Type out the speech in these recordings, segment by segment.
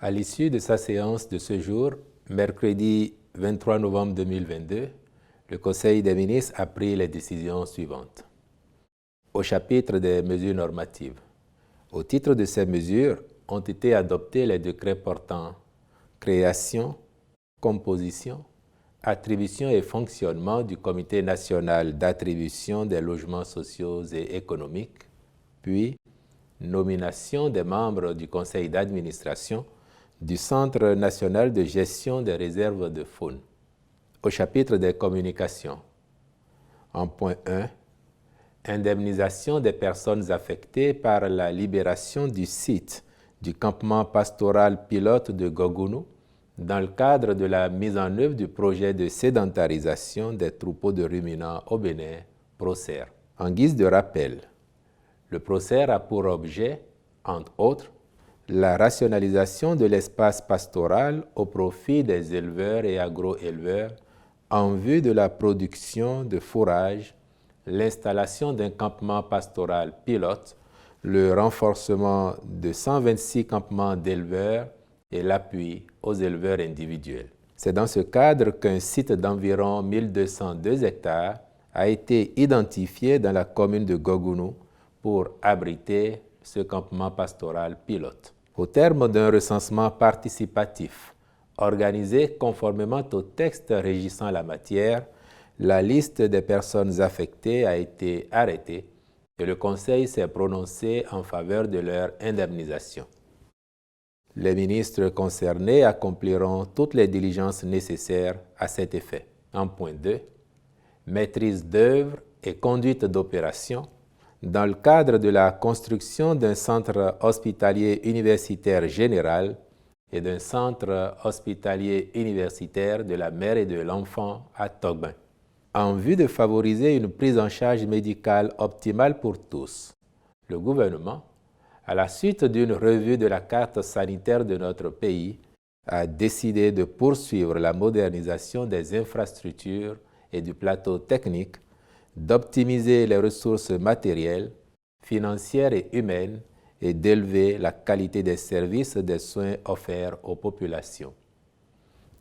À l'issue de sa séance de ce jour, mercredi 23 novembre 2022, le Conseil des ministres a pris les décisions suivantes. Au chapitre des mesures normatives, au titre de ces mesures, ont été adoptés les décrets portant création, composition, attribution et fonctionnement du Comité national d'attribution des logements sociaux et économiques, puis nomination des membres du conseil d'administration du Centre national de gestion des réserves de faune. Au chapitre des communications, en point 1, indemnisation des personnes affectées par la libération du site du campement pastoral pilote de Gogounou dans le cadre de la mise en œuvre du projet de sédentarisation des troupeaux de ruminants au Bénin, PROCER. En guise de rappel, le PROCER a pour objet, entre autres, la rationalisation de l'espace pastoral au profit des éleveurs et agro-éleveurs en vue de la production de fourrage, l'installation d'un campement pastoral pilote, le renforcement de 126 campements d'éleveurs et l'appui aux éleveurs individuels. C'est dans ce cadre qu'un site d'environ 1202 hectares a été identifié dans la commune de Gogounou pour abriter ce campement pastoral pilote. Au terme d'un recensement participatif organisé conformément au texte régissant la matière, la liste des personnes affectées a été arrêtée et le Conseil s'est prononcé en faveur de leur indemnisation. Les ministres concernés accompliront toutes les diligences nécessaires à cet effet. En point 2, maîtrise d'œuvre et conduite d'opération dans le cadre de la construction d'un centre hospitalier universitaire général et d'un centre hospitalier universitaire de la mère et de l'enfant à Togbin. En vue de favoriser une prise en charge médicale optimale pour tous, le gouvernement, à la suite d'une revue de la carte sanitaire de notre pays, a décidé de poursuivre la modernisation des infrastructures et du plateau technique, d'optimiser les ressources matérielles, financières et humaines et d'élever la qualité des services des soins offerts aux populations.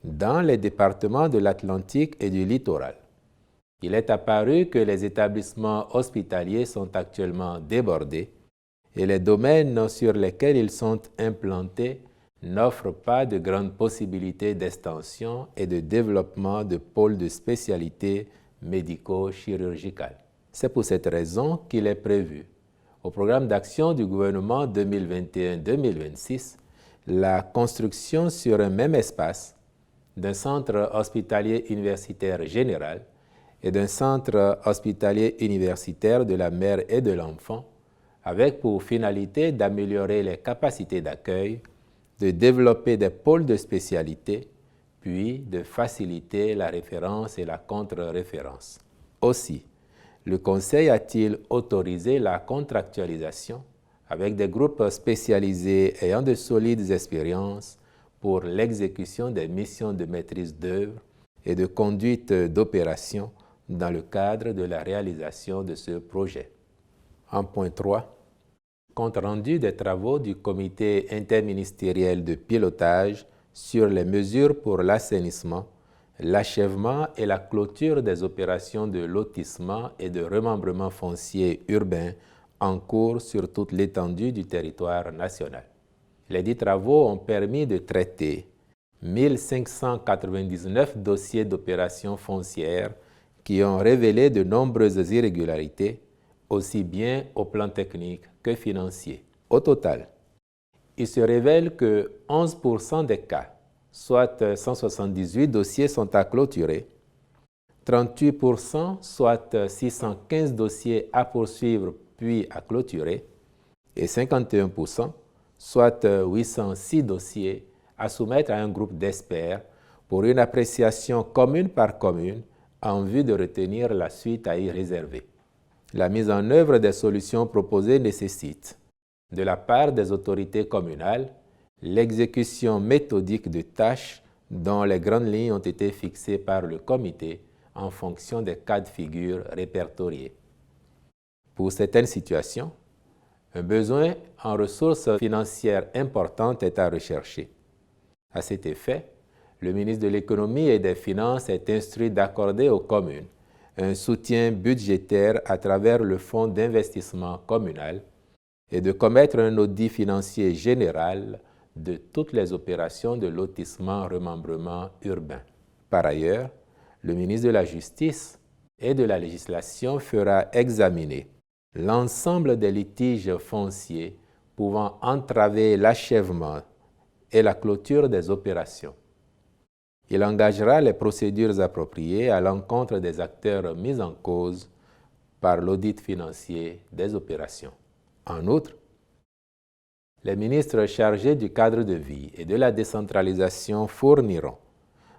Dans les départements de l'Atlantique et du littoral, il est apparu que les établissements hospitaliers sont actuellement débordés et les domaines sur lesquels ils sont implantés n'offrent pas de grandes possibilités d'extension et de développement de pôles de spécialité médico-chirurgicales. C'est pour cette raison qu'il est prévu, au programme d'action du gouvernement 2021-2026, la construction sur un même espace d'un centre hospitalier universitaire général et d'un centre hospitalier universitaire de la mère et de l'enfant, avec pour finalité d'améliorer les capacités d'accueil, de développer des pôles de spécialité, puis de faciliter la référence et la contre-référence. Aussi, le Conseil a-t-il autorisé la contractualisation avec des groupes spécialisés ayant de solides expériences pour l'exécution des missions de maîtrise d'œuvre et de conduite d'opération dans le cadre de la réalisation de ce projet. En point 3, compte rendu des travaux du comité interministériel de pilotage sur les mesures pour l'assainissement, l'achèvement et la clôture des opérations de lotissement et de remembrement foncier urbain en cours sur toute l'étendue du territoire national. Les dits travaux ont permis de traiter 1599 dossiers d'opérations foncières qui ont révélé de nombreuses irrégularités, aussi bien au plan technique que financier. Au total, il se révèle que 11% des cas, soit 178 dossiers, sont à clôturer, 38%, soit 615 dossiers à poursuivre puis à clôturer, et 51%, soit 806 dossiers à soumettre à un groupe d'experts pour une appréciation commune par commune en vue de retenir la suite à y réserver. La mise en œuvre des solutions proposées nécessite, de la part des autorités communales, l'exécution méthodique de tâches dont les grandes lignes ont été fixées par le comité en fonction des cas de figure répertoriés. Pour certaines situations, un besoin en ressources financières importantes est à rechercher. À cet effet, le ministre de l'Économie et des Finances est instruit d'accorder aux communes un soutien budgétaire à travers le Fonds d'investissement communal et de commettre un audit financier général de toutes les opérations de lotissement-remembrement urbain. Par ailleurs, le ministre de la Justice et de la Législation fera examiner l'ensemble des litiges fonciers pouvant entraver l'achèvement et la clôture des opérations. Il engagera les procédures appropriées à l'encontre des acteurs mis en cause par l'audit financier des opérations. En outre, les ministres chargés du cadre de vie et de la décentralisation fourniront,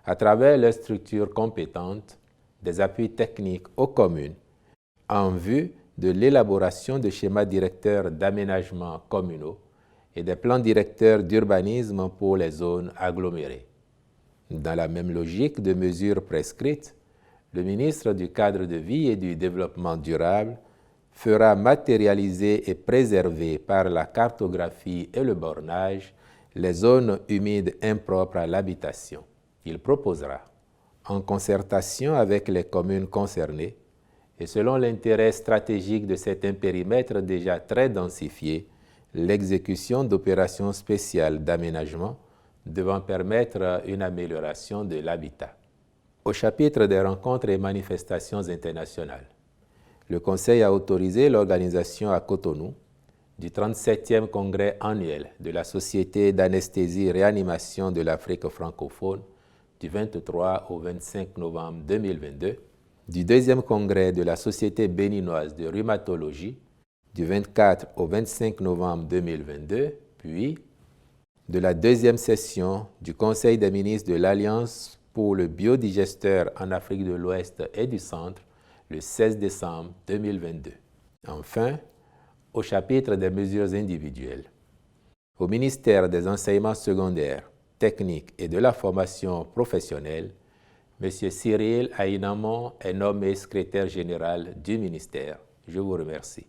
à travers leurs structures compétentes, des appuis techniques aux communes en vue de l'élaboration de schémas directeurs d'aménagement communaux et des plans directeurs d'urbanisme pour les zones agglomérées. Dans la même logique de mesures prescrites, le ministre du Cadre de vie et du Développement durable fera matérialiser et préserver par la cartographie et le bornage les zones humides impropres à l'habitation. Il proposera, en concertation avec les communes concernées et selon l'intérêt stratégique de certains périmètres déjà très densifiés, l'exécution d'opérations spéciales d'aménagement devant permettre une amélioration de l'habitat. Au chapitre des rencontres et manifestations internationales, le Conseil a autorisé l'organisation à Cotonou du 37e congrès annuel de la Société d'anesthésie-réanimation de l'Afrique francophone du 23 au 25 novembre 2022, du 2e congrès de la Société béninoise de rhumatologie du 24 au 25 novembre 2022, puis de la 2e session du Conseil des ministres de l'Alliance pour le biodigesteur en Afrique de l'Ouest et du Centre le 16 décembre 2022. Enfin, au chapitre des mesures individuelles, au ministère des Enseignements secondaires, techniques et de la formation professionnelle, M. Cyril Aïnamon est nommé secrétaire général du ministère. Je vous remercie.